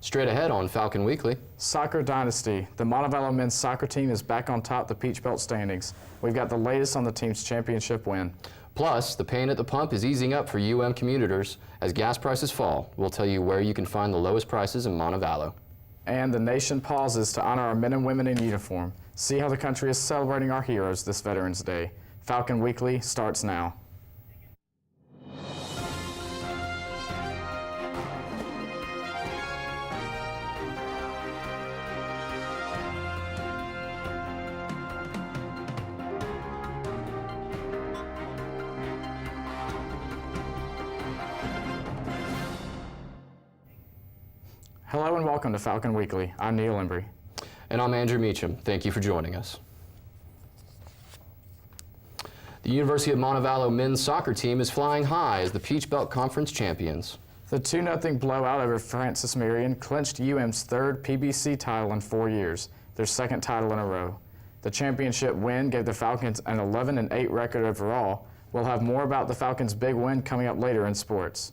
Straight ahead on Falcon Weekly. Soccer Dynasty. The Montevallo men's soccer team is back on top of the Peach Belt standings. We've got the latest on the team's championship win. Plus, the pain at the pump is easing up for UM commuters. As gas prices fall, we'll tell you where you can find the lowest prices in Montevallo. And the nation pauses to honor our men and women in uniform. See how the country is celebrating our heroes this Veterans Day. Falcon Weekly starts now. Hello and welcome to Falcon Weekly. I'm Neil Embry. And I'm Andrew Meacham. Thank you for joining us. The University of Montevallo men's soccer team is flying high as the Peach Belt Conference champions. The 2-0 blowout over Francis Marion clinched UM's third PBC title in 4 years, their second title in a row. The championship win gave the Falcons an 11-8 record overall. We'll have more about the Falcons' big win coming up later in sports.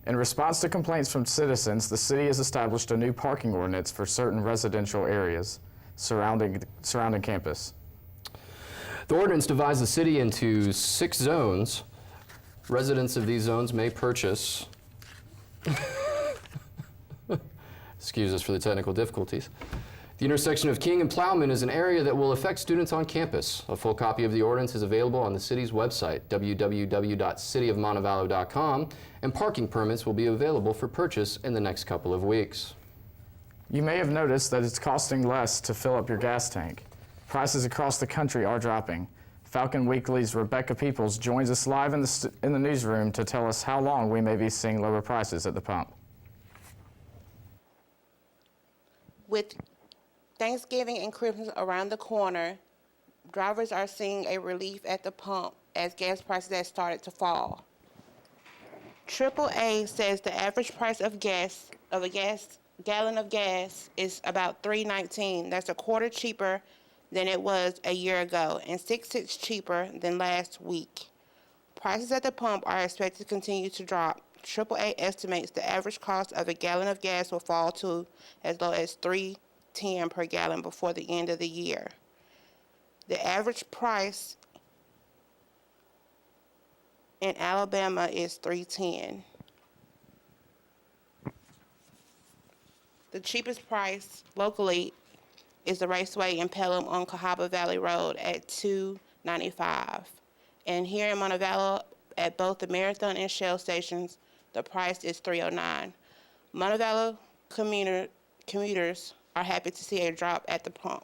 In response to complaints from citizens, the city has established a new parking ordinance for certain residential areas surrounding campus. The ordinance divides the city into 6 zones. Residents of these zones may purchase, excuse us for the technical difficulties. The intersection of King and Plowman is an area that will affect students on campus. A full copy of the ordinance is available on the city's website, www.cityofmontevallo.com, and parking permits will be available for purchase in the next couple of weeks. You may have noticed that it's costing less to fill up your gas tank. Prices across the country are dropping. Falcon Weekly's Rebecca Peoples joins us live in the newsroom to tell us how long we may be seeing lower prices at the pump. With Thanksgiving and Christmas around the corner, drivers are seeing a relief at the pump as gas prices have started to fall. AAA says the average price of a gallon of gas is about $3.19. That's a quarter cheaper than it was a year ago and 6 cents cheaper than last week. Prices at the pump are expected to continue to drop. AAA estimates the average cost of a gallon of gas will fall to as low as $3.10 per gallon before the end of the year. The average price in Alabama is $3.10. The cheapest price locally is the Raceway in Pelham on Cahaba Valley Road at $2.95. And here in Montevallo, at both the Marathon and Shell stations, the price is $3.09. Montevallo commuters are happy to see a drop at the pump.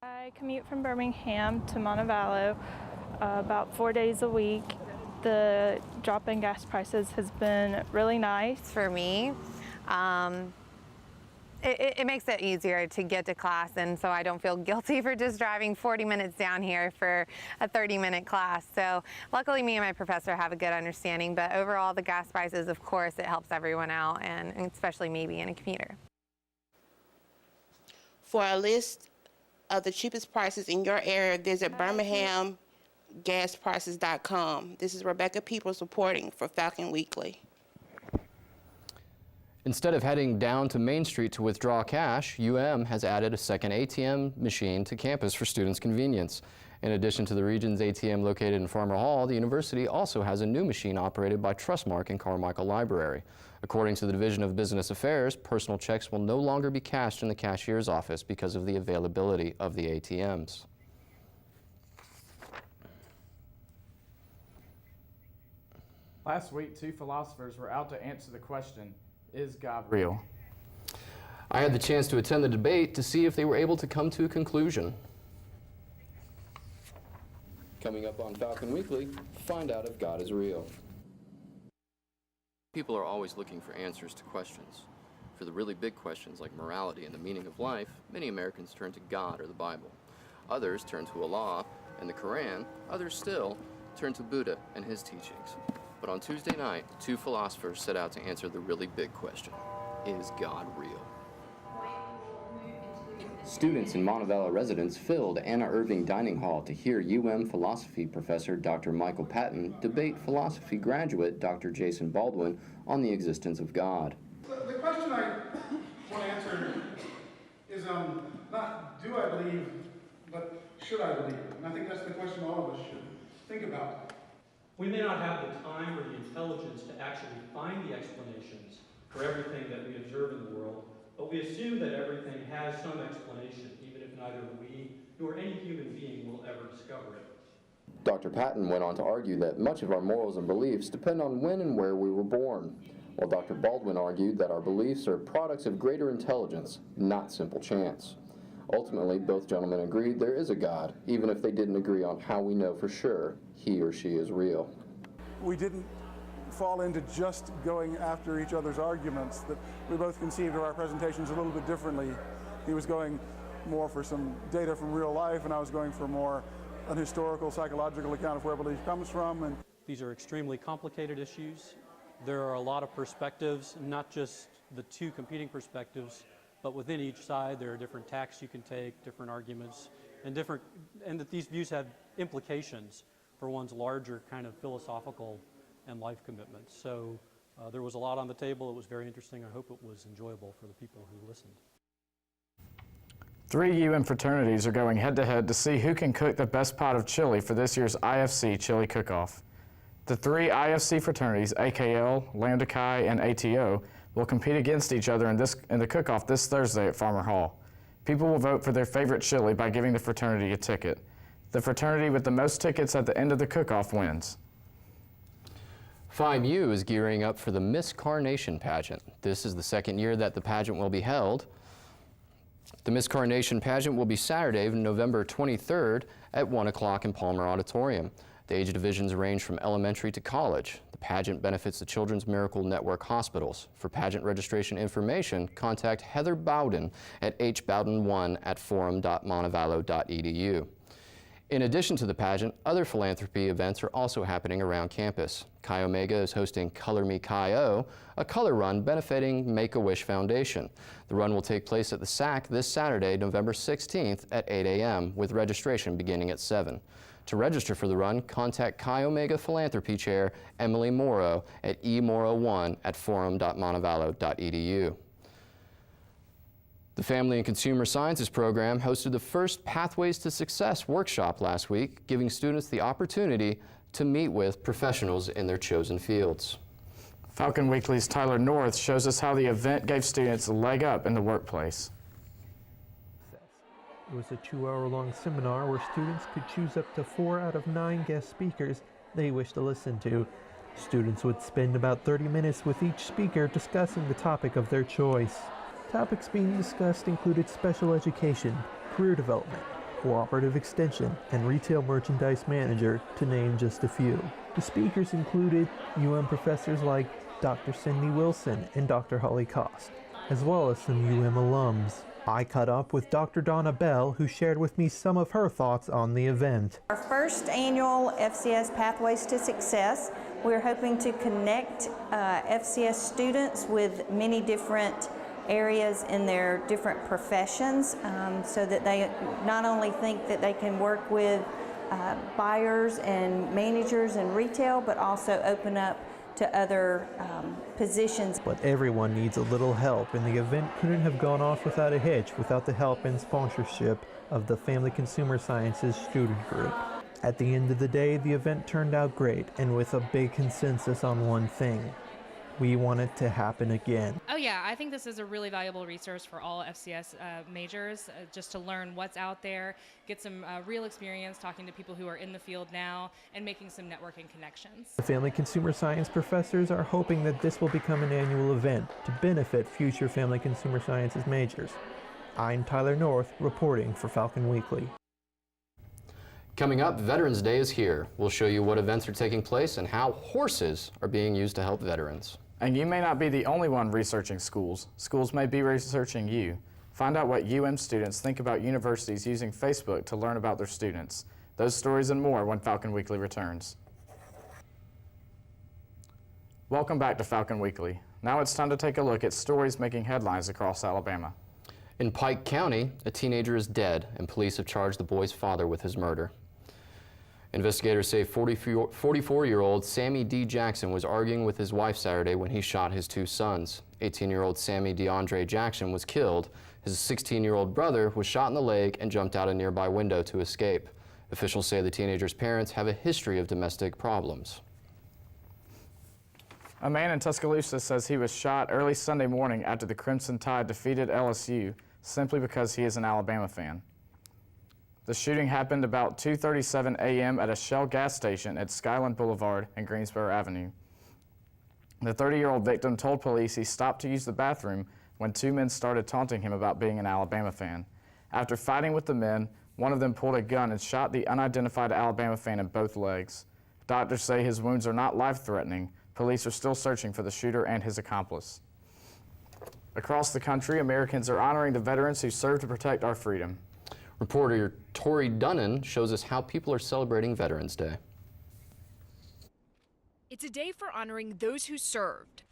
I commute from Birmingham to Montevallo about 4 days a week. The drop in gas prices has been really nice. For me, it makes it easier to get to class, and so I don't feel guilty for just driving 40 minutes down here for a 30-minute class. So luckily me and my professor have a good understanding, but overall the gas prices, of course, it helps everyone out, and especially me being a commuter. For a list of the cheapest prices in your area, visit BirminghamGasPrices.com. This is Rebecca Peoples reporting for Falcon Weekly. Instead of heading down to Main Street to withdraw cash, UM has added a second ATM machine to campus for students' convenience. In addition to the region's ATM located in Farmer Hall, the university also has a new machine operated by Trustmark in Carmichael Library. According to the Division of Business Affairs, personal checks will no longer be cashed in the cashier's office because of the availability of the ATMs. Last week, 2 philosophers were out to answer the question, is God real? I had the chance to attend the debate to see if they were able to come to a conclusion. Coming up on Falcon Weekly, find out if God is real. People are always looking for answers to questions. For the really big questions like morality and the meaning of life, many Americans turn to God or the Bible. Others turn to Allah and the Quran. Others still turn to Buddha and his teachings. But on Tuesday night, 2 philosophers set out to answer the really big question. Is God real? Students and Montevallo residents filled Anna Irving Dining Hall to hear philosophy professor Dr. Michael Patton debate philosophy graduate Dr. Jason Baldwin on the existence of God. The question I want to answer is not do I believe, but should I believe? And I think that's the question all of us should think about. We may not have the time or the intelligence to actually find the explanations for everything that we observe in the world, but we assume that everything has some explanation, even if neither we nor any human being will ever discover it. Dr. Patton went on to argue that much of our morals and beliefs depend on when and where we were born, while Dr. Baldwin argued that our beliefs are products of greater intelligence, not simple chance. Ultimately, both gentlemen agreed there is a God, even if they didn't agree on how we know for sure he or she is real. We didn't fall into just going after each other's arguments, that we both conceived of our presentations a little bit differently. He was going more for some data from real life, and I was going for more an historical, psychological account of where belief comes from. And These are extremely complicated issues. There are a lot of perspectives, not just the two competing perspectives, but within each side there are different tacks you can take, different arguments, and that these views have implications for one's larger kind of philosophical and life commitments. So there was a lot on the table. It was very interesting. I hope it was enjoyable for the people who listened. 3 fraternities are going head-to-head to see who can cook the best pot of chili for this year's IFC Chili Cook-Off. The 3 IFC fraternities, AKL, Lambda Chi, and ATO, will compete against each other in the cook-off this Thursday at Farmer Hall. People will vote for their favorite chili by giving the fraternity a ticket. The fraternity with the most tickets at the end of the cook-off wins. Phi Mu is gearing up for the Miss Carnation pageant. This is the second year that the pageant will be held. The Miss Carnation pageant will be Saturday, November 23rd at 1 o'clock in Palmer Auditorium. The age divisions range from elementary to college. The pageant benefits the Children's Miracle Network hospitals. For pageant registration information, contact Heather Bowden at hbowden1@forum.montevallo.edu. In addition to the pageant, other philanthropy events are also happening around campus. Chi Omega is hosting Color Me Chi O, a color run benefiting Make-A-Wish Foundation. The run will take place at the SAC this Saturday, November 16th at 8 a.m., with registration beginning at 7. To register for the run, contact Chi Omega Philanthropy Chair Emily Morrow at emorrow1@forum.montevallo.edu. The Family and Consumer Sciences program hosted the first Pathways to Success workshop last week, giving students the opportunity to meet with professionals in their chosen fields. Falcon Weekly's Tyler North shows us how the event gave students a leg up in the workplace. It was a 2-hour-long seminar where students could choose up to 4 out of 9 guest speakers they wished to listen to. Students would spend about 30 minutes with each speaker discussing the topic of their choice. Topics being discussed included special education, career development, cooperative extension, and retail merchandise manager, to name just a few. The speakers included professors like Dr. Cindy Wilson and Dr. Holly Cost, as well as some alums. I caught up with Dr. Donna Bell, who shared with me some of her thoughts on the event. Our first annual FCS Pathways to Success. We're hoping to connect FCS students with many different areas in their different professions, so that they not only think that they can work with buyers and managers in retail, but also open up to other positions. But everyone needs a little help, and the event couldn't have gone off without a hitch without the help and sponsorship of the Family Consumer Sciences student group. At the end of the day, the event turned out great, and with a big consensus on one thing. We want it to happen again. Oh yeah, I think this is a really valuable resource for all FCS majors, just to learn what's out there, get some real experience talking to people who are in the field now, and making some networking connections. The Family Consumer Science professors are hoping that this will become an annual event to benefit future Family Consumer Sciences majors. I'm Tyler North, reporting for Falcon Weekly. Coming up, Veterans Day is here. We'll show you what events are taking place and how horses are being used to help veterans. And you may not be the only one researching schools. Schools may be researching you. Find out what students think about universities using Facebook to learn about their students. Those stories and more when Falcon Weekly returns. Welcome back to Falcon Weekly. Now it's time to take a look at stories making headlines across Alabama. In Pike County, a teenager is dead, and police have charged the boy's father with his murder. Investigators say 44-year-old Sammy D. Jackson was arguing with his wife Saturday when he shot his two sons. 18-year-old Sammy DeAndre Jackson was killed. His 16-year-old brother was shot in the leg and jumped out a nearby window to escape. Officials say the teenager's parents have a history of domestic problems. A man in Tuscaloosa says he was shot early Sunday morning after the Crimson Tide defeated LSU simply because he is an Alabama fan. The shooting happened about 2:37 a.m. at a Shell gas station at Skyland Boulevard and Greensboro Avenue. The 30-year-old victim told police he stopped to use the bathroom when two men started taunting him about being an Alabama fan. After fighting with the men, one of them pulled a gun and shot the unidentified Alabama fan in both legs. Doctors say his wounds are not life-threatening. Police are still searching for the shooter and his accomplice. Across the country, Americans are honoring the veterans who served to protect our freedom. Reporter Tori Dunnan shows us how people are celebrating Veterans Day. It's a day for honoring those who served.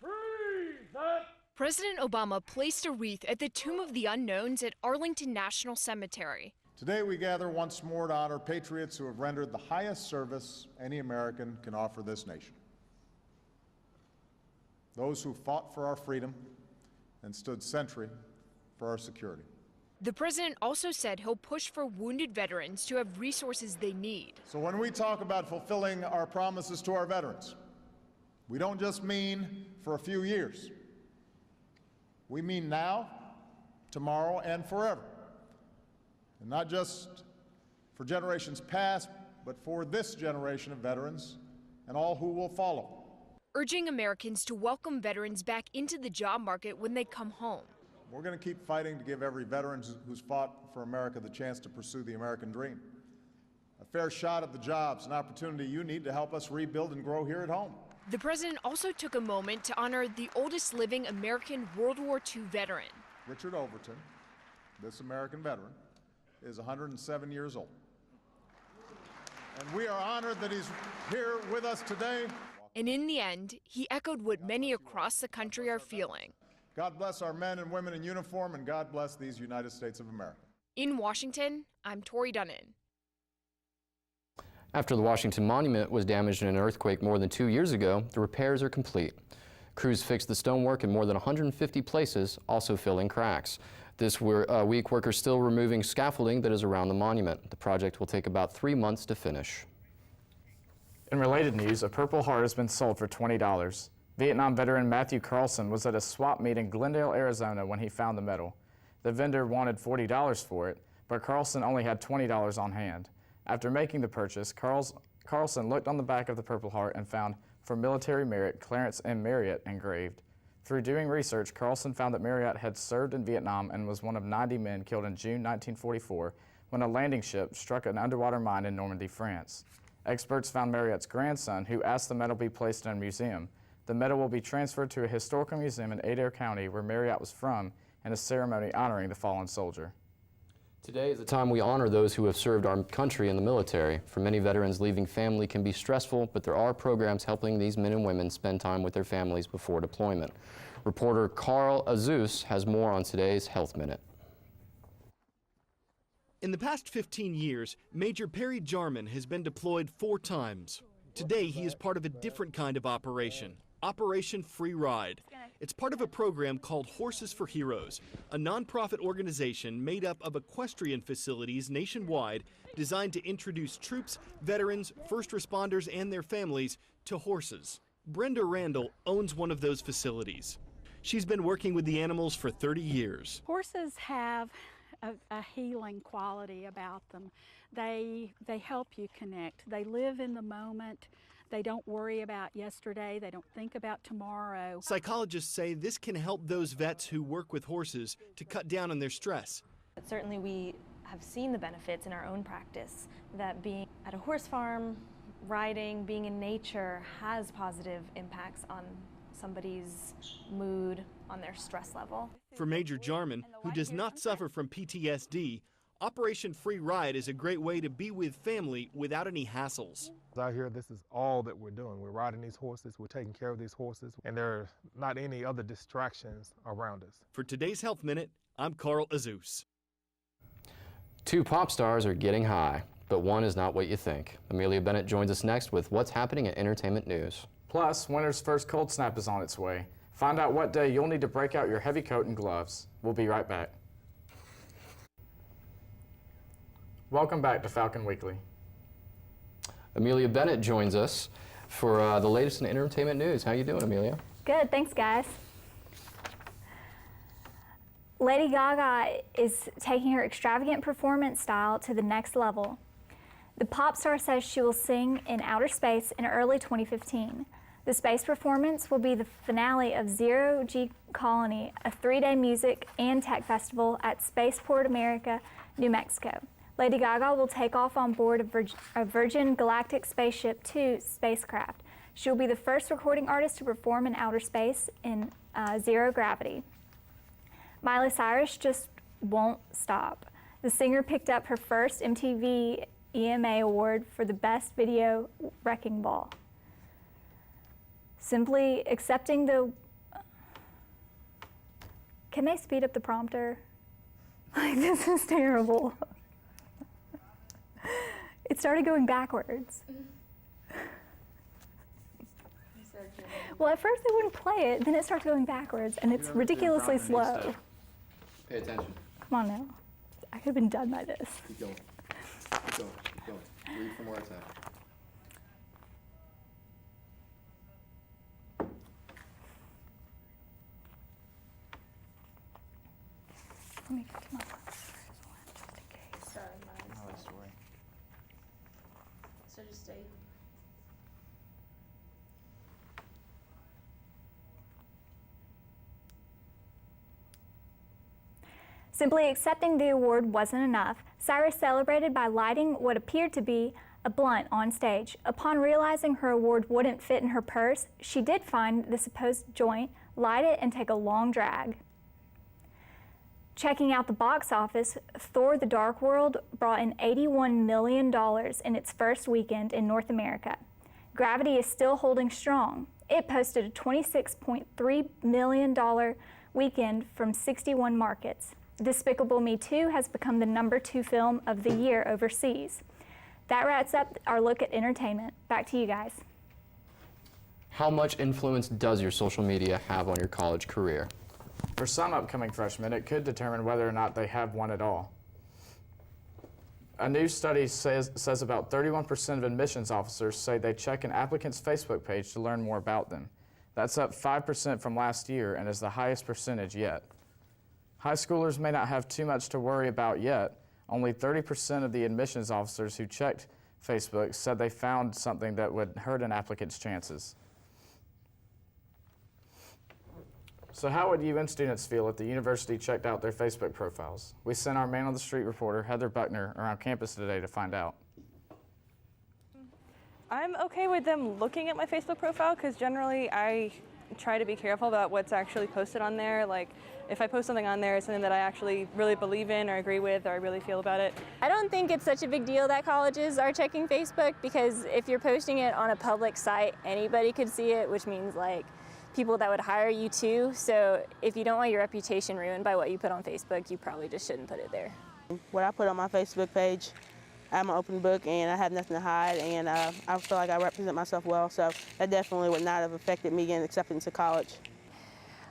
President Obama placed a wreath at the Tomb of the Unknowns at Arlington National Cemetery. Today we gather once more to honor patriots who have rendered the highest service any American can offer this nation. Those who fought for our freedom and stood sentry for our security. The president also said he'll push for wounded veterans to have resources they need. So when we talk about fulfilling our promises to our veterans, we don't just mean for a few years. We mean now, tomorrow, and forever. And not just for generations past, but for this generation of veterans and all who will follow. Urging Americans to welcome veterans back into the job market when they come home. We're going to keep fighting to give every veteran who's fought for America the chance to pursue the American dream. A fair shot at the jobs, an opportunity you need to help us rebuild and grow here at home. The president also took a moment to honor the oldest living American World War II veteran. Richard Overton, this American veteran, is 107 years old. And we are honored that he's here with us today. And in the end, he echoed what many across the country are feeling. God bless our men and women in uniform, and God bless these United States of America. In Washington, I'm Tori Dunnan. After the Washington Monument was damaged in an earthquake more than 2 years ago, the repairs are complete. Crews fixed the stonework in more than 150 places, also filling cracks. This week, workers still removing scaffolding that is around the monument. The project will take about 3 months to finish. In related news, a Purple Heart has been sold for $20. Vietnam veteran Matthew Carlson was at a swap meet in Glendale, Arizona when he found the medal. The vendor wanted $40 for it, but Carlson only had $20 on hand. After making the purchase, Carlson looked on the back of the Purple Heart and found "For Military Merit, Clarence M. Marriott" engraved. Through doing research, Carlson found that Marriott had served in Vietnam and was one of 90 men killed in June 1944 when a landing ship struck an underwater mine in Normandy, France. Experts found Marriott's grandson, who asked the medal be placed in a museum. The medal will be transferred to a historical museum in Adair County, where Marriott was from, in a ceremony honoring the fallen soldier. Today is the time we honor those who have served our country in the military. For many veterans, leaving family can be stressful, but there are programs helping these men and women spend time with their families before deployment. Reporter Carl Azus has more on today's Health Minute. In the past 15 years, Major Perry Jarman has been deployed 4 times. Today, he is part of a different kind of operation, Operation Free Ride. It's part of a program called Horses for Heroes, a nonprofit organization made up of equestrian facilities nationwide designed to introduce troops, veterans, first responders, and their families to horses. Brenda Randall owns one of those facilities. She's been working with the animals for 30 years. Horses have a healing quality about them. They help you connect. They live in the moment. They don't worry about yesterday. They don't think about tomorrow. Psychologists say this can help those vets who work with horses to cut down on their stress. But certainly we have seen the benefits in our own practice, that being at a horse farm, riding, being in nature has positive impacts on somebody's mood, on their stress level. For Major Jarman, who does not suffer from PTSD, Operation Free Ride is a great way to be with family without any hassles. Out here, this is all that we're doing. We're riding these horses, we're taking care of these horses, and there are not any other distractions around us. For today's Health Minute, I'm Carl Azus. Two pop stars are getting high, but one is not what you think. Amelia Bennett joins us next with what's happening in entertainment news. Plus, winter's first cold snap is on its way. Find out what day you'll need to break out your heavy coat and gloves. We'll be right back. Welcome back to Falcon Weekly. Amelia Bennett joins us for the latest in entertainment news. How you doing, Amelia? Good, thanks guys. Lady Gaga is taking her extravagant performance style to the next level. The pop star says she will sing in outer space in early 2015. The space performance will be the finale of Zero G Colony, a 3-day music and tech festival at Spaceport America, New Mexico. Lady Gaga will take off on board a Virgin Galactic Spaceship 2 spacecraft. She will be the first recording artist to perform in outer space in zero gravity. Miley Cyrus just won't stop. The singer picked up her first MTV EMA award for the Best Video Wrecking Ball. Simply accepting the... Can they speed up the prompter? Like, this is terrible. It started going backwards. Well, at first they wouldn't play it, then it starts going backwards, and it's ridiculously slow. Pay attention. Come on now. I could have been done by this. Keep going. Keep going. Keep going. Read from where it's at. Let me get to my just in case. Another story. So just stay. Simply accepting the award wasn't enough. Cyrus celebrated by lighting what appeared to be a blunt on stage. Upon realizing her award wouldn't fit in her purse, she did find the supposed joint, light it, and take a long drag. Checking out the box office, Thor: The Dark World brought in $81 million in its first weekend in North America. Gravity is still holding strong. It posted a $26.3 million weekend from 61 markets. Despicable Me 2 has become the #2 film of the year overseas. That wraps up our look at entertainment. Back to you guys. How much influence does your social media have on your college career? For some upcoming freshmen, it could determine whether or not they have one at all. A new study says about 31% of admissions officers say they check an applicant's Facebook page to learn more about them. That's up 5% from last year and is the highest percentage yet. High schoolers may not have too much to worry about yet. Only 30% of the admissions officers who checked Facebook said they found something that would hurt an applicant's chances. So how would UM students feel if the university checked out their Facebook profiles? We sent our man-on-the-street reporter, Heather Buckner, around campus today to find out. I'm okay with them looking at my Facebook profile because generally I try to be careful about what's actually posted on there. Like, if I post something on there, it's something that I actually really believe in or agree with or I really feel about it. I don't think it's such a big deal that colleges are checking Facebook because if you're posting it on a public site, anybody could see it, which means like people that would hire you too. So if you don't want your reputation ruined by what you put on Facebook, you probably just shouldn't put it there. What I put on my Facebook page, I'm an open book and I have nothing to hide, and I feel like I represent myself well, so that definitely would not have affected me getting accepted to college.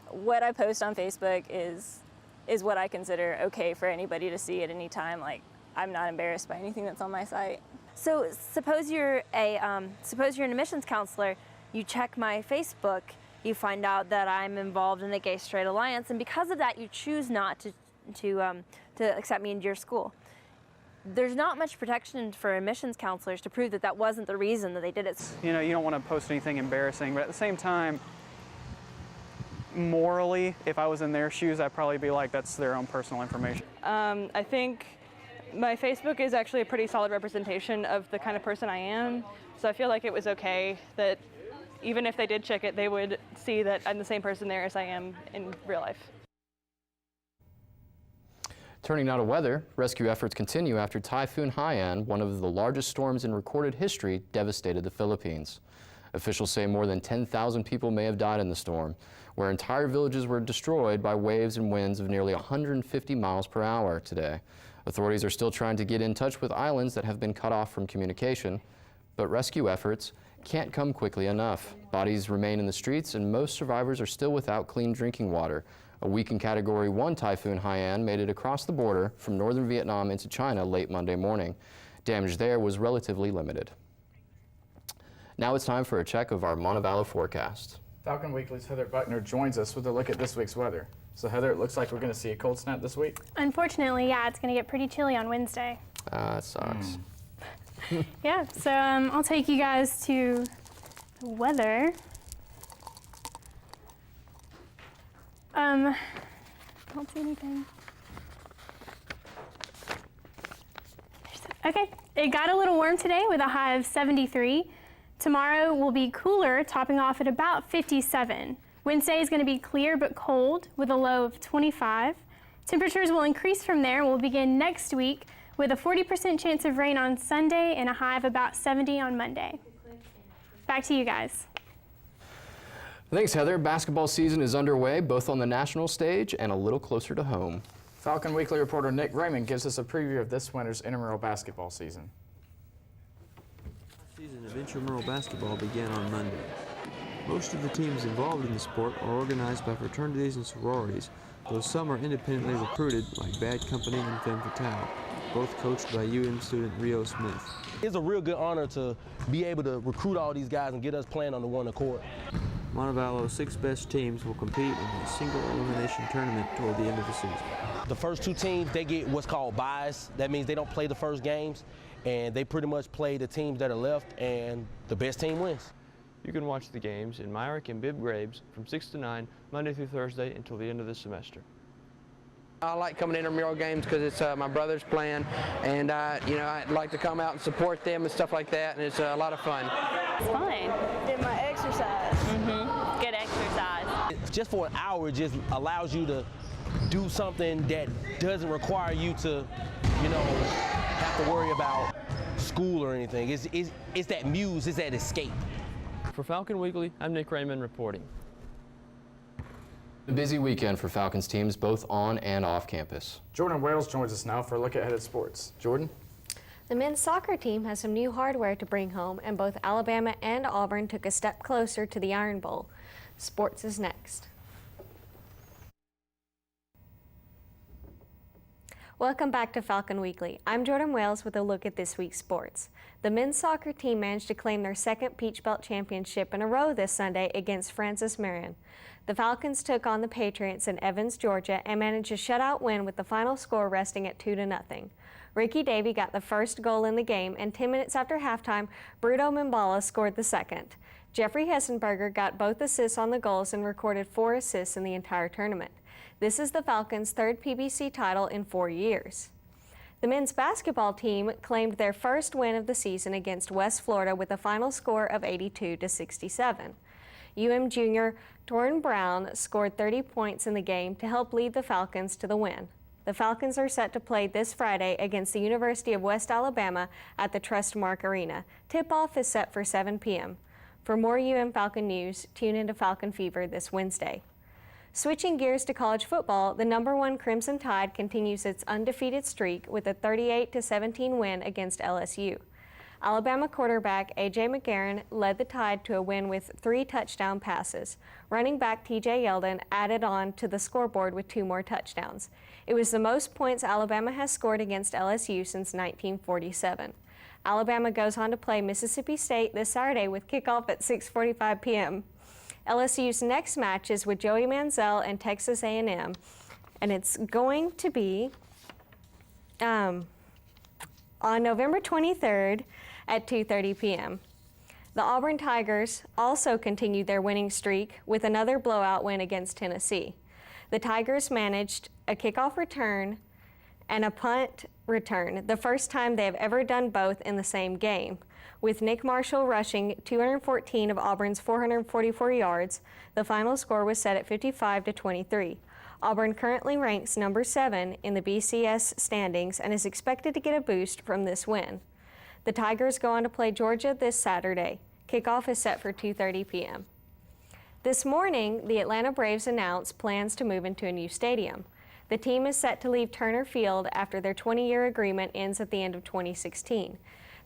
What I post on Facebook is what I consider okay for anybody to see at any time. Like, I'm not embarrassed by anything that's on my site. So suppose you're an admissions counselor, you check my Facebook, you find out that I'm involved in a gay-straight alliance, and because of that you choose not to accept me into your school. There's not much protection for admissions counselors to prove that that wasn't the reason that they did it. You know, you don't want to post anything embarrassing, but at the same time, morally, if I was in their shoes, I'd probably be like, that's their own personal information. I think my Facebook is actually a pretty solid representation of the kind of person I am, so I feel like it was okay that even if they did check it, they would see that I'm the same person there as I am in real life. Turning now to weather, rescue efforts continue after Typhoon Haiyan, one of the largest storms in recorded history, devastated the Philippines. Officials say more than 10,000 people may have died in the storm, where entire villages were destroyed by waves and winds of nearly 150 miles per hour today. Authorities are still trying to get in touch with islands that have been cut off from communication, but rescue efforts can't come quickly enough. Bodies remain in the streets, and most survivors are still without clean drinking water. A weakened Category 1 Typhoon Haiyan made it across the border from northern Vietnam into China late Monday morning. Damage there was relatively limited. Now it's time for a check of our Montevallo forecast. Falcon Weekly's Heather Buckner joins us with a look at this week's weather. So Heather, it looks like we're going to see a cold snap this week. Unfortunately, yeah, it's going to get pretty chilly on Wednesday. That sucks. Yeah, so I'll take you guys to the weather. Don't see anything. Okay, it got a little warm today with a high of 73. Tomorrow will be cooler, topping off at about 57. Wednesday is going to be clear but cold with a low of 25. Temperatures will increase from there. We'll begin next week with a 40% chance of rain on Sunday and a high of about 70 on Monday. Back to you guys. Thanks, Heather. Basketball season is underway, both on the national stage and a little closer to home. Falcon Weekly reporter Nick Raymond gives us a preview of this winter's intramural basketball season. The season of intramural basketball began on Monday. Most of the teams involved in the sport are organized by fraternities and sororities, though some are independently recruited, like Bad Company and Femme Fatale, both coached by student Rio Smith. It's a real good honor to be able to recruit all these guys and get us playing on the one court. Montevallo's 6 best teams will compete in a single elimination tournament toward the end of the season. The first 2 teams, they get what's called buys. That means they don't play the first games, and they pretty much play the teams that are left, and the best team wins. You can watch the games in Myrick and Bibb Graves from 6 to 9, Monday through Thursday until the end of the semester. I like coming to intramural games because it's my brother's playing, and I'd like to come out and support them and stuff like that, and it's a lot of fun. It's fun. Did my exercise. Good exercise. Just for an hour, it just allows you to do something that doesn't require you to, have to worry about school or anything. It's that muse, it's that escape. For Falcon Weekly, I'm Nick Raymond reporting. A busy weekend for Falcons teams both on and off campus. Jordan Wales joins us now for a look ahead at sports. Jordan? The men's soccer team has some new hardware to bring home, and both Alabama and Auburn took a step closer to the Iron Bowl. Sports is next. Welcome back to Falcon Weekly. I'm Jordan Wales with a look at this week's sports. The men's soccer team managed to claim their second Peach Belt championship in a row this Sunday against Francis Marion. The Falcons took on the Patriots in Evans, Georgia, and managed a shutout win with the final score resting at 2-0. Ricky Davey got the first goal in the game, and 10 minutes after halftime, Bruto Mimbala scored the second. Jeffrey Hessenberger got both assists on the goals and recorded 4 assists in the entire tournament. This is the Falcons' third PBC title in 4 years. The men's basketball team claimed their first win of the season against West Florida with a final score of 82-67. UM junior Torrin Brown scored 30 points in the game to help lead the Falcons to the win. The Falcons are set to play this Friday against the University of West Alabama at the Trustmark Arena. Tip-off is set for 7 p.m. For more Falcon news, tune into Falcon Fever this Wednesday. Switching gears to college football, the #1 Crimson Tide continues its undefeated streak with a 38-17 win against LSU. Alabama quarterback A.J. McCarron led the Tide to a win with 3 touchdown passes. Running back T.J. Yeldon added on to the scoreboard with 2 more touchdowns. It was the most points Alabama has scored against LSU since 1947. Alabama goes on to play Mississippi State this Saturday with kickoff at 6:45 p.m. LSU's next match is with Joey Manziel and Texas A&M, and it's going to be on November 23rd at 2:30 p.m. The Auburn Tigers also continued their winning streak with another blowout win against Tennessee. The Tigers managed a kickoff return and a punt return, the first time they have ever done both in the same game. With Nick Marshall rushing 214 of Auburn's 444 yards, the final score was set at 55-23. Auburn currently ranks number 7 in the BCS standings and is expected to get a boost from this win. The Tigers go on to play Georgia this Saturday. Kickoff is set for 2:30 p.m. This morning, the Atlanta Braves announced plans to move into a new stadium. The team is set to leave Turner Field after their 20-year agreement ends at the end of 2016.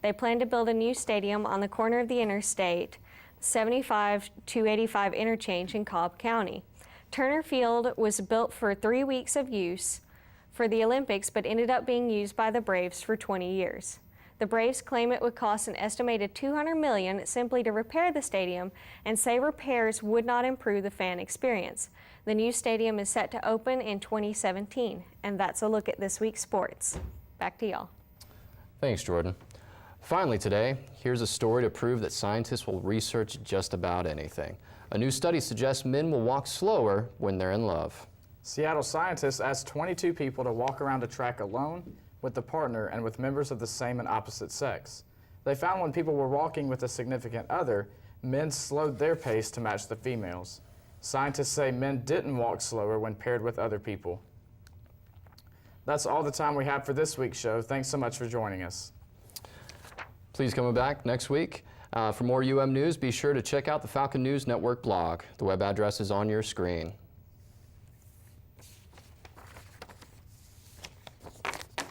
They plan to build a new stadium on the corner of the Interstate 75-285 interchange in Cobb County. Turner Field was built for 3 weeks of use for the Olympics, but ended up being used by the Braves for 20 years. The Braves claim it would cost an estimated $200 million simply to repair the stadium and say repairs would not improve the fan experience. The new stadium is set to open in 2017, and that's a look at this week's sports. Back to y'all. Thanks, Jordan. Finally today, here's a story to prove that scientists will research just about anything. A new study suggests men will walk slower when they're in love. Seattle scientists asked 22 people to walk around a track alone, with a partner, and with members of the same and opposite sex. They found when people were walking with a significant other, men slowed their pace to match the females. Scientists say men didn't walk slower when paired with other people. That's all the time we have for this week's show. Thanks so much for joining us. Please come back next week. For more UM news, be sure to check out the Falcon News Network blog. The web address is on your screen.